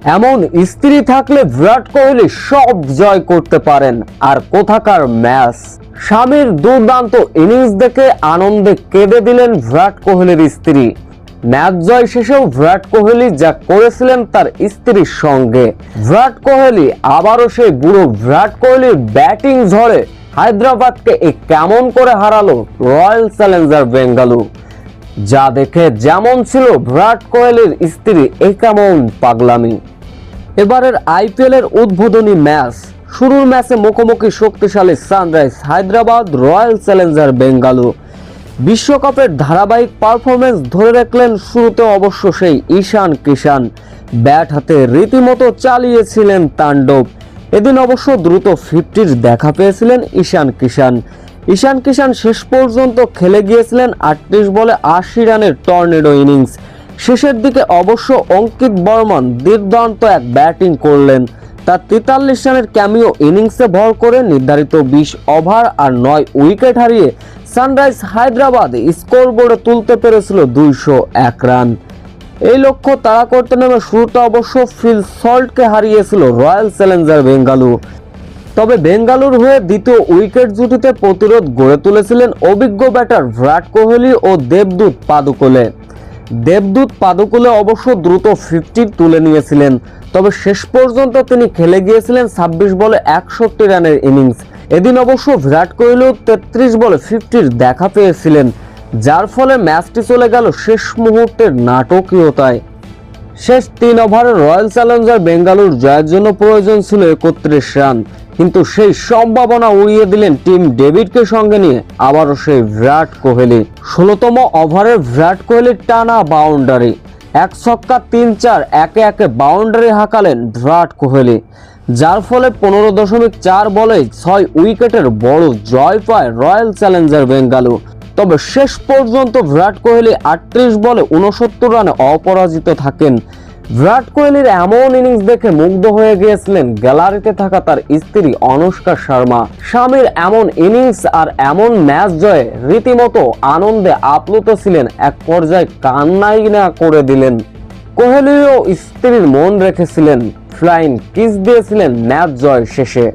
এমন স্ত্রী থাকলে বিরাট কোহলি সব জয় করতে পারেন। আর কোথাকার ম্যাচ, স্বামীর দুর্দান্ত ইনিংস দেখে আনন্দে কেঁদে দিলেন বিরাট কোহলির স্ত্রী। ম্যাচ জয় শেষেও বিরাট কোহলি যা করেছিলেন তার স্ত্রীর সঙ্গে। বিরাট কোহলি আবারও সেই বুড়ো বিরাট কোহলির ব্যাটিং ঝড়ে হায়দ্রাবাদকে কেমন করে হারালো রয়্যাল চ্যালেঞ্জার বেঙ্গালুরু, যা দেখে যেমন ছিল বিরাট কোহলির স্ত্রী কেমন পাগলামি। এবারের আইপিএল এর উদ্বোধনী ম্যাচ, শুরুর ম্যাচে মুখোমুখি শক্তিশালী sunrise Hyderabad royal Challenger Bengaluru. বিশ্বকাপের ধারাবাহিক পারফরমেন্স ধরে রাখলেন শুরুতে অবশ্য সেই ঈশান কিষান, ব্যাট হাতে রীতিমতো চালিয়েছিলেন তাণ্ডব। এদিন অবশ্য দ্রুত 50-র দেখা পেয়েছিলেন ঈশান কিষান শেষ পর্যন্ত খেলে গিয়েছিলেন 38 বলে 80 রানের টর্নেডো ইনিংস। শেষের দিকে অবশ্য অঙ্কিত বর্মন দুর্দান্ত এক ব্যাটিং করলেন। তার 43 রানের ক্যামিও ইনিংসে ভর করে নির্ধারিত 20 ওভার আর 9 উইকেট হারিয়ে সানরাইজ হায়দ্রাবাদ স্কোরবোর্ডে তুলতে পেরেছিল 201 রান। এই লক্ষ্য তাড়া করতে নেমে শুরুতে অবশ্য ফিল সল্টকে হারিয়েছিল রয়্যাল চ্যালেঞ্জার বেঙ্গালুরু। তবে বেঙ্গালুরু হয়ে দ্বিতীয় উইকেট জুটিতে প্রতিরোধ গড়ে তুলেছিলেন অভিজ্ঞ ব্যাটার বিরাট কোহলি ও দেবদূত পাদুকোলে অবশ্য দ্রুত 50 তুলে নিয়েছিলেন। তবে শেষ পর্যন্ত তিনি খেলে গিয়েছিলেন 26 বলে 61 রানের ইনিংস। এদিন অবশ্য বিরাট কোহলি 33 বলে 50-র দেখা পেয়েছিলেন, যার ফলে ম্যাচটি চলে গেল শেষ মুহূর্তের নাটকীয়তায়। শেষ 3 ওভারে রয়্যাল চ্যালেঞ্জার বেঙ্গালুরু জয়ের জন্য প্রয়োজন ছিল 31 রান, কিন্তু সেই সম্ভাবনা উড়িয়ে দিলেন টিম ডেভিডকে সঙ্গে নিয়ে আবারও সেই বিরাট কোহলি। 16তম ওভারে বিরাট কোহলির টানা বাউন্ডারি, 1 ছক্কা 3-4 একে একে বাউন্ডারি হাঁকালেন বিরাট কোহলি, যার ফলে 15.4 বলে 6 উইকেটের বড় জয় পায় রয়্যাল চ্যালেঞ্জার বেঙ্গালুরু। তবে শেষ পর্যন্ত বিরাট কোহলি 38 বলে 69 রানে অপরাজিত থাকেন। বিরাট কোহলির এমন ইনিংস দেখে মুগ্ধ হয়ে গিয়েছিলেন গ্যালারিতে থাকা তার স্ত্রী অনুষ্কা শর্মা। স্বামীর এমন ইনিংস আর এমন ম্যাচ জয়ে রীতিমতো আনন্দে আপ্লুত ছিলেন, এক পর্যায়ে কান্নাই না করে দিলেন। কোহলিও স্ত্রীর মন রেখেছিলেন, ফ্লাইং কিস দিয়েছিলেন ম্যাচ জয় শেষে।